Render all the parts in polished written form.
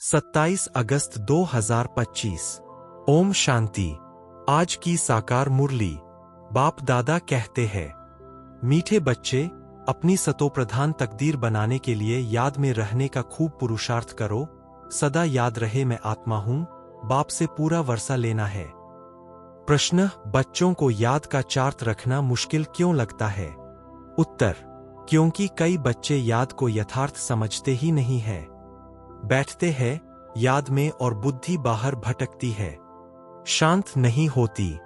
27 अगस्त 2025। ओम शांति। आज की साकार मुरली। बाप दादा कहते हैं, मीठे बच्चे, अपनी सतोप्रधान तकदीर बनाने के लिए याद में रहने का खूब पुरुषार्थ करो। सदा याद रहे मैं आत्मा हूं, बाप से पूरा वर्षा लेना है। प्रश्न, बच्चों को याद का चार्ट रखना मुश्किल क्यों लगता है? उत्तर, क्योंकि कई बच्चे याद को यथार्थ समझते ही नहीं है। बैठते हैं याद में और बुद्धि बाहर भटकती है, शांत नहीं होती।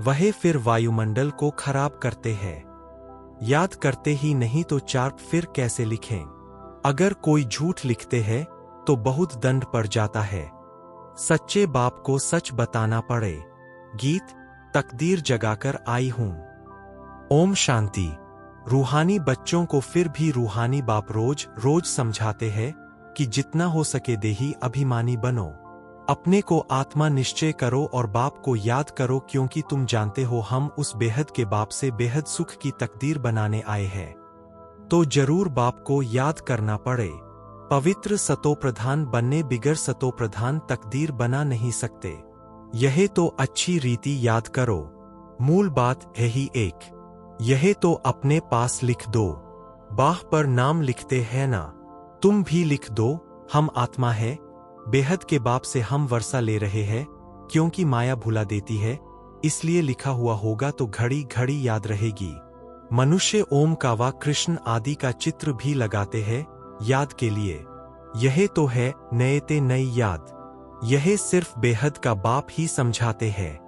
वह फिर वायुमंडल को खराब करते हैं। याद करते ही नहीं तो चार्ट फिर कैसे लिखें? अगर कोई झूठ लिखते हैं तो बहुत दंड पड़ जाता है। सच्चे बाप को सच बताना पड़े। गीत, तकदीर जगाकर आई हूं। ओम शांति। रूहानी बच्चों को फिर भी रूहानी बाप रोज रोज समझाते हैं कि जितना हो सके देही अभिमानी बनो। अपने को आत्मा निश्चय करो और बाप को याद करो, क्योंकि तुम जानते हो हम उस बेहद के बाप से बेहद सुख की तकदीर बनाने आए हैं। तो जरूर बाप को याद करना पड़े। पवित्र सतोप्रधान बनने बिगर सतोप्रधान तकदीर बना नहीं सकते। यह तो अच्छी रीति याद करो। मूल बात है ही एक। यह तो अपने पास लिख दो। बाह पर नाम लिखते हैं ना, तुम भी लिख दो। हम आत्मा है, बेहद के बाप से हम वर्षा ले रहे हैं। क्योंकि माया भुला देती है, इसलिए लिखा हुआ होगा तो घड़ी घड़ी याद रहेगी। मनुष्य ओम का व कृष्ण आदि का चित्र भी लगाते हैं याद के लिए। यह तो है नए नई याद। यह सिर्फ बेहद का बाप ही समझाते हैं।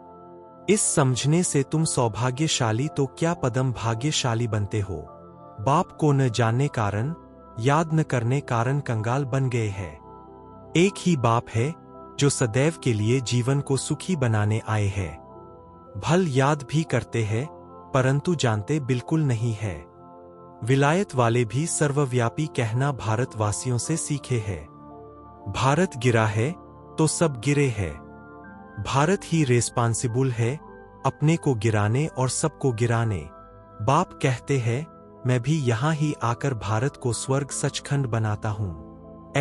इस समझने से तुम सौभाग्यशाली तो क्या पदम भाग्यशाली बनते हो। बाप को न जानने कारण, याद न करने कारण कंगाल बन गए हैं। एक ही बाप है जो सदैव के लिए जीवन को सुखी बनाने आए हैं। भल याद भी करते हैं परंतु जानते बिल्कुल नहीं है। विलायत वाले भी सर्वव्यापी कहना भारतवासियों से सीखे हैं। भारत गिरा है तो सब गिरे हैं। भारत ही रेस्पॉन्सिबल है अपने को गिराने और सबको गिराने। बाप कहते हैं, मैं भी यहां ही आकर भारत को स्वर्ग सचखंड बनाता हूं।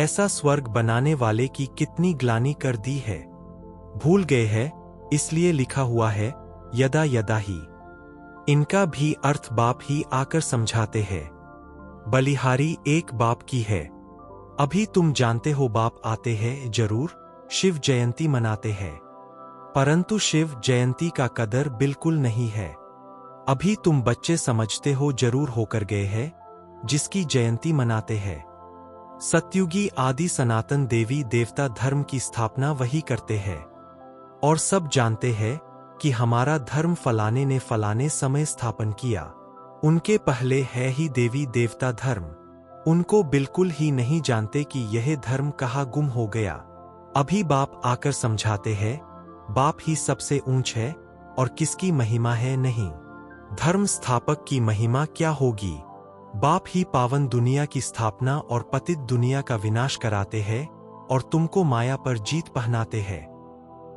ऐसा स्वर्ग बनाने वाले की कितनी ग्लानि कर दी है। भूल गए हैं, इसलिए लिखा हुआ है यदा यदा ही। इनका भी अर्थ बाप ही आकर समझाते हैं। बलिहारी एक बाप की है। अभी तुम जानते हो बाप आते हैं जरूर, शिव जयंती मनाते हैं। परंतु शिव जयंती का कदर बिल्कुल नहीं है। अभी तुम बच्चे समझते हो जरूर होकर गए हैं, जिसकी जयंती मनाते हैं। सत्युगी आदि सनातन देवी देवता धर्म की स्थापना वही करते हैं। और सब जानते हैं कि हमारा धर्म फलाने ने फलाने समय स्थापन किया। उनके पहले है ही देवी देवता धर्म। उनको बिल्कुल ही नहीं जानते कि यह धर्म कहाँ गुम हो गया। अभी बाप आकर समझाते हैं, बाप ही सबसे ऊंच है और किसकी महिमा है नहीं। धर्म स्थापक की महिमा क्या होगी। बाप ही पावन दुनिया की स्थापना और पतित दुनिया का विनाश कराते हैं और तुमको माया पर जीत पहनाते हैं।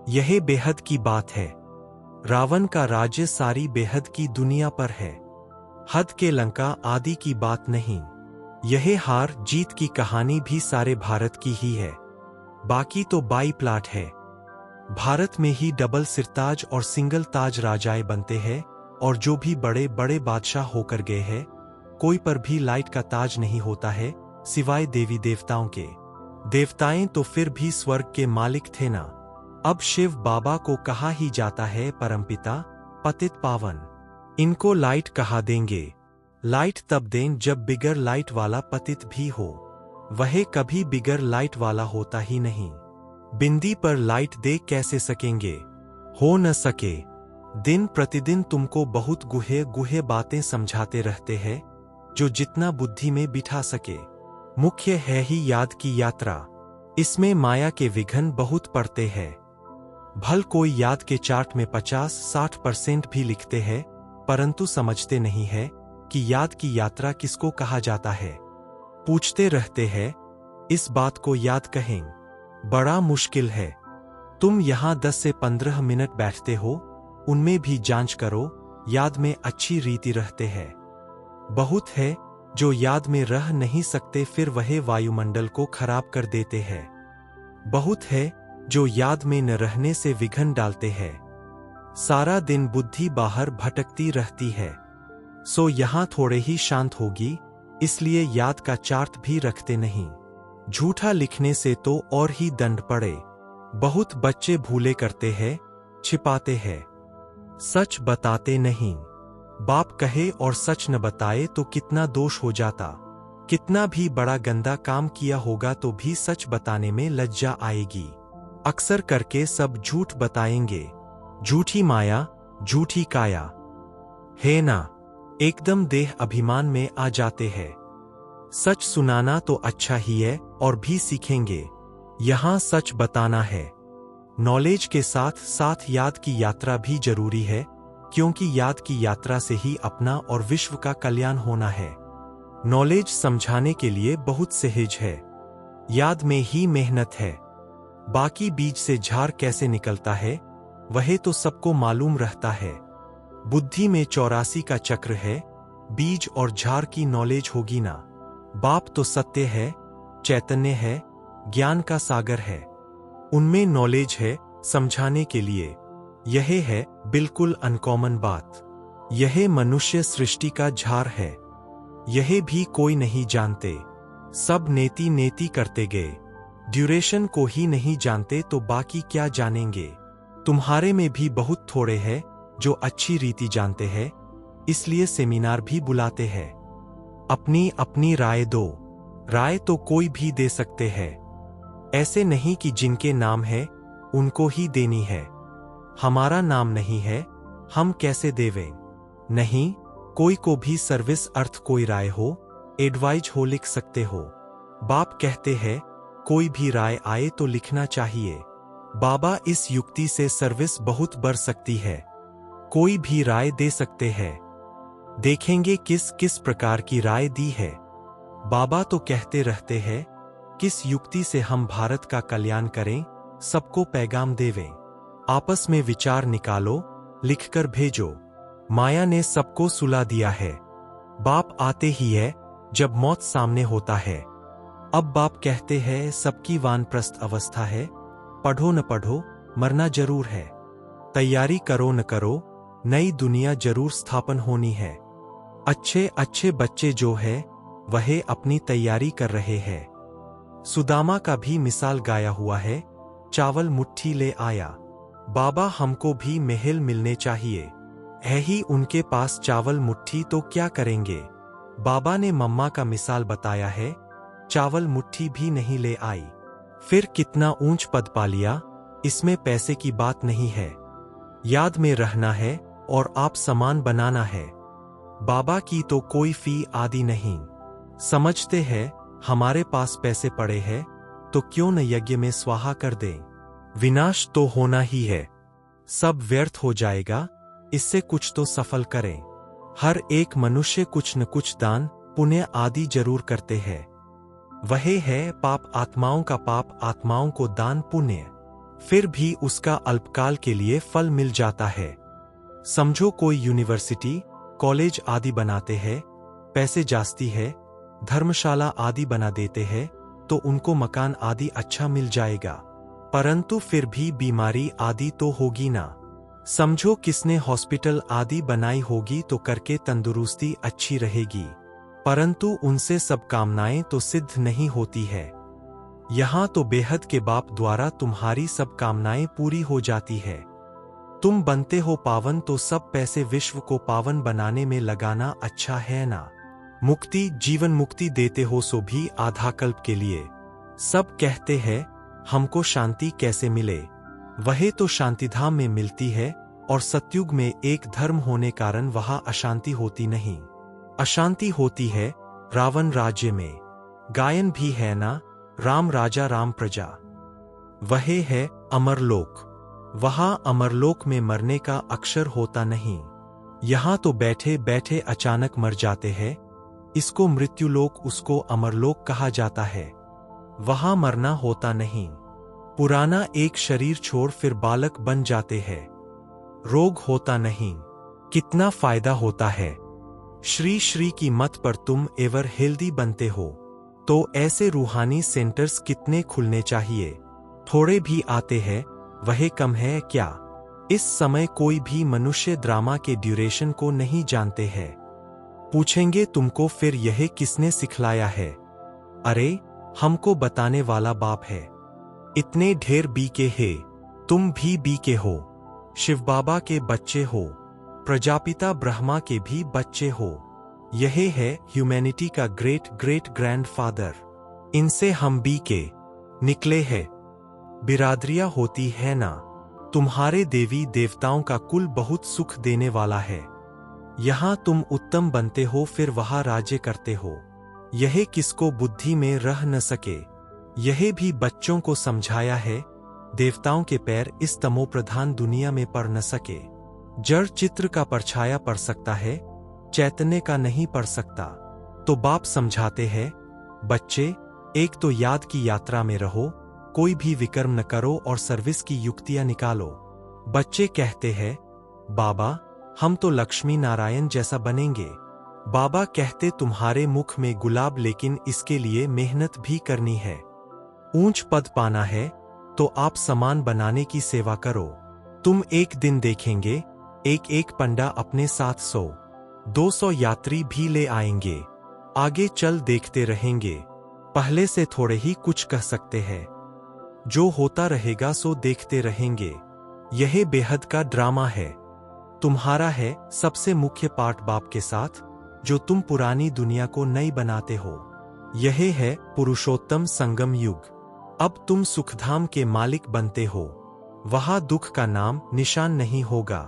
यह बेहद की बात है। रावण का राज्य सारी बेहद की दुनिया पर है। हद के लंका आदि की बात नहीं। यह हार जीत की कहानी भी सारे भारत की ही है। बाकी तो बाई प्लाट है। भारत में ही डबल सिरताज और सिंगल ताज राजाए बनते हैं, और जो भी बड़े बड़े बादशाह होकर गए हैं, कोई पर भी लाइट का ताज नहीं होता है सिवाय देवी देवताओं के। देवताएं तो फिर भी स्वर्ग के मालिक थे ना। अब शिव बाबा को कहा ही जाता है परमपिता, पतित पावन। इनको लाइट कहा देंगे। लाइट तब दें जब बिगर लाइट वाला पतित भी हो। वह कभी बिगर लाइट वाला होता ही नहीं। बिंदी पर लाइट दे कैसे सकेंगे? हो न सके। दिन प्रतिदिन तुमको बहुत गुहे गुहे बातें समझाते रहते हैं, जो जितना बुद्धि में बिठा सके। मुख्य है ही याद की यात्रा। इसमें माया के विघ्न बहुत पड़ते हैं। भल कोई याद के चार्ट में 50-60% भी लिखते हैं, परंतु समझते नहीं है कि याद की यात्रा किसको कहा जाता है। पूछते रहते हैं, इस बात को याद कहें? बड़ा मुश्किल है। तुम यहां 10 से 15 मिनट बैठते हो, उनमें भी जांच करो, याद में अच्छी रीति रहते हैं। बहुत है जो याद में रह नहीं सकते, फिर वह वायुमंडल को खराब कर देते हैं। बहुत है जो याद में न रहने से विघन डालते हैं। सारा दिन बुद्धि बाहर भटकती रहती है। सो यहाँ थोड़े ही शांत होगी, इसलिए याद का चार्ट भी रखते नहीं। झूठा लिखने से तो और ही दंड पड़े। बहुत बच्चे भूले करते हैं, छिपाते हैं, सच बताते नहीं। बाप कहे और सच न बताए तो कितना दोष हो जाता। कितना भी बड़ा गंदा काम किया होगा तो भी सच बताने में लज्जा आएगी। अक्सर करके सब झूठ बताएंगे। झूठी माया, झूठी काया, है ना? एकदम देह अभिमान में आ जाते हैं। सच सुनाना तो अच्छा ही है और भी सीखेंगे। यहां सच बताना है। नॉलेज के साथ साथ याद की यात्रा भी जरूरी है, क्योंकि याद की यात्रा से ही अपना और विश्व का कल्याण होना है। नॉलेज समझाने के लिए बहुत सहज है, याद में ही मेहनत है। बाकी बीज से झाड़ कैसे निकलता है वह तो सबको मालूम रहता है। बुद्धि में 84 का चक्र है, बीज और झाड़ की नॉलेज होगी ना। बाप तो सत्य है, चैतन्य है, ज्ञान का सागर है। उनमें नॉलेज है समझाने के लिए। यह है बिल्कुल अनकॉमन बात। यह मनुष्य सृष्टि का झार है। यह भी कोई नहीं जानते। सब नेति नेति करते गए। ड्यूरेशन को ही नहीं जानते तो बाकी क्या जानेंगे। तुम्हारे में भी बहुत थोड़े हैं जो अच्छी रीति जानते हैं, इसलिए सेमिनार भी बुलाते हैं। अपनी अपनी राय दो। राय तो कोई भी दे सकते हैं। ऐसे नहीं कि जिनके नाम है उनको ही देनी है। हमारा नाम नहीं है, हम कैसे देवें? नहीं, कोई को भी सर्विस अर्थ कोई राय हो, एडवाइज हो लिख सकते हो। बाप कहते हैं कोई भी राय आए तो लिखना चाहिए। बाबा इस युक्ति से सर्विस बहुत बढ़ सकती है। कोई भी राय दे सकते हैं। देखेंगे किस किस प्रकार की राय दी है। बाबा तो कहते रहते हैं किस युक्ति से हम भारत का कल्याण करें, सबको पैगाम देवें। आपस में विचार निकालो, लिखकर भेजो। माया ने सबको सुला दिया है। बाप आते ही है जब मौत सामने होता है। अब बाप कहते हैं सबकी वानप्रस्थ अवस्था है, पढ़ो न पढ़ो मरना जरूर है। तैयारी करो न करो, नई दुनिया जरूर स्थापन होनी है। अच्छे अच्छे बच्चे जो है वह अपनी तैयारी कर रहे हैं। सुदामा का भी मिसाल गाया हुआ है, चावल मुट्ठी ले आया। बाबा हमको भी महल मिलने चाहिए। है ही उनके पास चावल मुट्ठी तो क्या करेंगे। बाबा ने मम्मा का मिसाल बताया है, चावल मुट्ठी भी नहीं ले आई, फिर कितना ऊंच पद पा लिया। इसमें पैसे की बात नहीं है, याद में रहना है और आप समान बनाना है। बाबा की तो कोई फी आदि नहीं। समझते हैं हमारे पास पैसे पड़े हैं तो क्यों न यज्ञ में स्वाहा कर दें। विनाश तो होना ही है, सब व्यर्थ हो जाएगा, इससे कुछ तो सफल करें। हर एक मनुष्य कुछ न कुछ दान पुण्य आदि जरूर करते हैं। वह है पाप आत्माओं का पाप आत्माओं को दान पुण्य, फिर भी उसका अल्पकाल के लिए फल मिल जाता है। समझो कोई यूनिवर्सिटी कॉलेज आदि बनाते हैं, पैसे जास्ती है, धर्मशाला आदि बना देते हैं तो उनको मकान आदि अच्छा मिल जाएगा, परंतु फिर भी बीमारी आदि तो होगी ना। समझो किसने हॉस्पिटल आदि बनाई होगी तो करके तंदुरुस्ती अच्छी रहेगी, परंतु उनसे सब कामनाएं तो सिद्ध नहीं होती है। यहां तो बेहद के बाप द्वारा तुम्हारी सब कामनाएं पूरी हो जाती है। तुम बनते हो पावन तो सब पैसे विश्व को पावन बनाने में लगाना अच्छा है ना। मुक्ति जीवन मुक्ति देते हो सो भी आधा कल्प के लिए। सब कहते हैं हमको शांति कैसे मिले, वह तो शांतिधाम में मिलती है और सतयुग में एक धर्म होने कारण वहां अशांति होती नहीं। अशांति होती है रावण राज्य में। गायन भी है ना, राम राजा राम प्रजा। वह है अमरलोक। वहां अमरलोक में मरने का अक्षर होता नहीं। यहां तो बैठे बैठे अचानक मर जाते हैं, इसको मृत्युलोक उसको अमरलोक कहा जाता है। वहां मरना होता नहीं। पुराना एक शरीर छोड़ फिर बालक बन जाते हैं। रोग होता नहीं। कितना फायदा होता है। श्री श्री की मत पर तुम एवर हेल्दी बनते हो। तो ऐसे रूहानी सेंटर्स कितने खुलने चाहिए। थोड़े भी आते हैं वह कम है क्या? इस समय कोई भी मनुष्य ड्रामा के ड्यूरेशन को नहीं जानते हैं। पूछेंगे तुमको फिर यह किसने सिखलाया है? अरे हमको बताने वाला बाप है। इतने ढेर बीके है, तुम भी बीके हो, शिव बाबा के बच्चे हो, प्रजापिता ब्रह्मा के भी बच्चे हो। यह है ह्यूमैनिटी का ग्रेट ग्रेट ग्रैंडफादर। इनसे हम बीके निकले हैं। बिरादरियां होती है ना, तुम्हारे देवी देवताओं का कुल बहुत सुख देने वाला है। यहां तुम उत्तम बनते हो फिर वहां राज्य करते हो। यह किसको बुद्धि में रह न सके। यह भी बच्चों को समझाया है, देवताओं के पैर इस तमोप्रधान दुनिया में पड़ न सके। जड़ चित्र का परछाया पड़ सकता है, चैतन्य का नहीं पड़ सकता। तो बाप समझाते हैं, बच्चे एक तो याद की यात्रा में रहो, कोई भी विकर्म न करो और सर्विस की युक्तियां निकालो। बच्चे कहते हैं, बाबा हम तो लक्ष्मी नारायण जैसा बनेंगे। बाबा कहते तुम्हारे मुख में गुलाब, लेकिन इसके लिए मेहनत भी करनी है। ऊंच पद पाना है तो आप समान बनाने की सेवा करो। तुम एक दिन देखेंगे एक एक पंडा अपने साथ 100-200 यात्री भी ले आएंगे। आगे चल देखते रहेंगे। पहले से थोड़े ही कुछ कह सकते हैं, जो होता रहेगा सो देखते रहेंगे। यह बेहद का ड्रामा है, तुम्हारा है सबसे मुख्य पार्ट बाप के साथ, जो तुम पुरानी दुनिया को नई बनाते हो। यह है पुरुषोत्तम संगम युग। अब तुम सुखधाम के मालिक बनते हो, वहां दुख का नाम निशान नहीं होगा।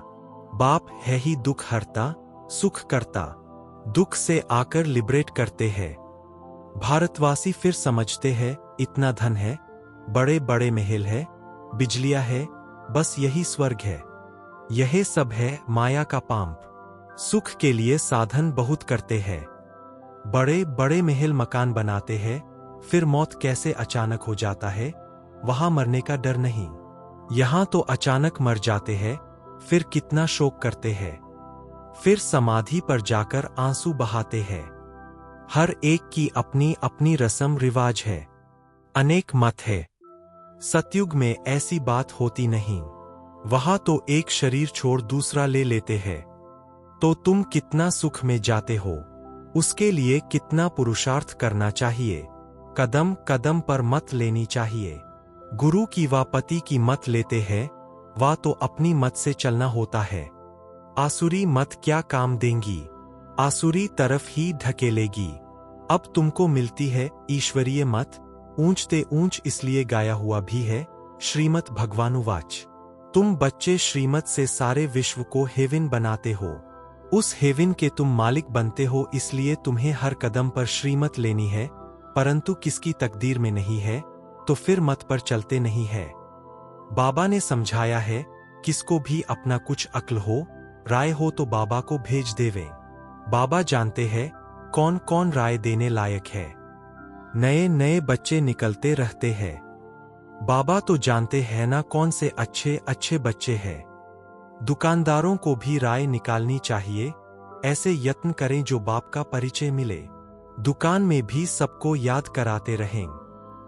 बाप है ही दुख हरता, सुख करता, दुख से आकर लिबरेट करते हैं। भारतवासी फिर समझते हैं इतना धन है, बड़े बड़े महल है, बिजलियां है, बस यही स्वर्ग है। यह सब है माया का पांप। सुख के लिए साधन बहुत करते हैं, बड़े बड़े महल मकान बनाते हैं, फिर मौत कैसे अचानक हो जाता है, वहां मरने का डर नहीं। यहां तो अचानक मर जाते हैं, फिर कितना शोक करते हैं, फिर समाधि पर जाकर आंसू बहाते हैं। हर एक की अपनी अपनी रस्म रिवाज है, अनेक मत है। सतयुग में ऐसी बात होती नहीं, वहां तो एक शरीर छोड़ दूसरा ले लेते हैं। तो तुम कितना सुख में जाते हो, उसके लिए कितना पुरुषार्थ करना चाहिए। कदम कदम पर मत लेनी चाहिए। गुरु की व पति की मत लेते हैं, वह तो अपनी मत से चलना होता है। आसुरी मत क्या काम देंगी, आसुरी तरफ ही ढकेलेगी। अब तुमको मिलती है ईश्वरीय मत, ऊंचते ऊंच इसलिए गाया हुआ भी है श्रीमद् भगवानुवाच। तुम बच्चे श्रीमत से सारे विश्व को हेवन बनाते हो, उस हेवन के तुम मालिक बनते हो, इसलिए तुम्हें हर कदम पर श्रीमत लेनी है। परंतु किसकी तकदीर में नहीं है तो फिर मत पर चलते नहीं है। बाबा ने समझाया है, किसको भी अपना कुछ अक्ल हो, राय हो तो बाबा को भेज देवे। बाबा जानते हैं कौन कौन राय देने लायक है। नए नए बच्चे निकलते रहते हैं, बाबा तो जानते हैं ना कौन से अच्छे अच्छे बच्चे हैं। दुकानदारों को भी राय निकालनी चाहिए, ऐसे यत्न करें जो बाप का परिचय मिले। दुकान में भी सबको याद कराते रहें।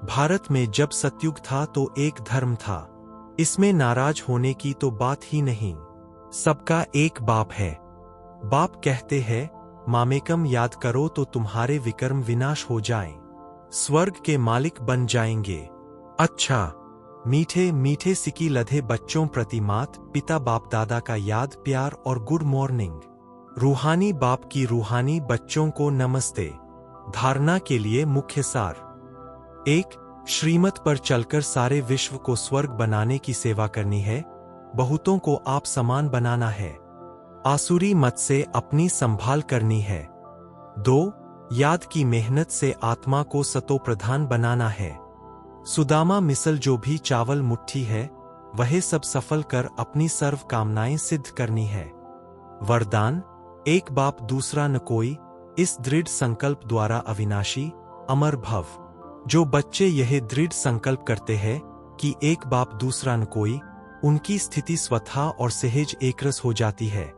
भारत में जब सतयुग था तो एक धर्म था, इसमें नाराज होने की तो बात ही नहीं। सबका एक बाप है। बाप कहते हैं, मामेकम याद करो तो तुम्हारे विकर्म विनाश हो जाएं, स्वर्ग के मालिक बन जाएंगे। अच्छा, मीठे मीठे सिकी लधे बच्चों प्रति मात पिता बाप दादा का याद प्यार और गुड मॉर्निंग। रूहानी बाप की रूहानी बच्चों को नमस्ते। धारणा के लिए मुख्य सार: 1. श्रीमत पर चलकर सारे विश्व को स्वर्ग बनाने की सेवा करनी है, बहुतों को आप समान बनाना है। आसुरी मत से अपनी संभाल करनी है। 2. याद की मेहनत से आत्मा को सतो प्रधान बनाना है। सुदामा मिसल जो भी चावल मुट्ठी है, वह सब सफल कर अपनी सर्व कामनाएं सिद्ध करनी है। वरदान: एक बाप दूसरा न कोई, इस दृढ़ संकल्प द्वारा अविनाशी अमर भव। जो बच्चे यह दृढ़ संकल्प करते हैं कि एक बाप दूसरा न कोई, उनकी स्थिति स्वतः और सहज एकरस हो जाती है।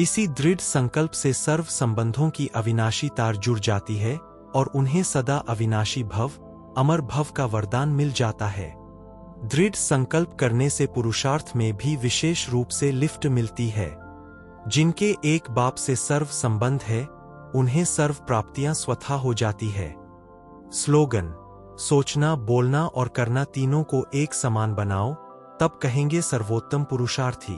इसी दृढ़ संकल्प से सर्व संबंधों की अविनाशी तार जुड़ जाती है और उन्हें सदा अविनाशी भव, अमर भव का वरदान मिल जाता है। दृढ़ संकल्प करने से पुरुषार्थ में भी विशेष रूप से लिफ्ट मिलती है। जिनके एक बाप से सर्व संबंध है, उन्हें सर्व प्राप्तियां स्वतः हो जाती है। स्लोगन: सोचना, बोलना और करना तीनों को एक समान बनाओ, तब कहेंगे सर्वोत्तम पुरुषार्थी।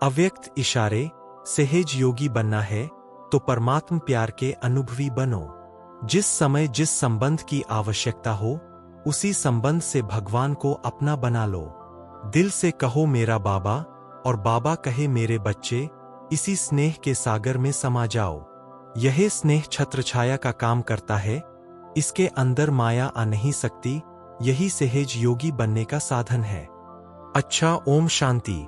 अव्यक्त इशारे: सहज योगी बनना है तो परमात्म प्यार के अनुभवी बनो। जिस समय जिस संबंध की आवश्यकता हो, उसी संबंध से भगवान को अपना बना लो। दिल से कहो मेरा बाबा, और बाबा कहे मेरे बच्चे, इसी स्नेह के सागर में समा जाओ। यह स्नेह छत्रछाया का काम करता है, इसके अंदर माया आ नहीं सकती। यही सहज योगी बनने का साधन है। अच्छा, ओम शांति।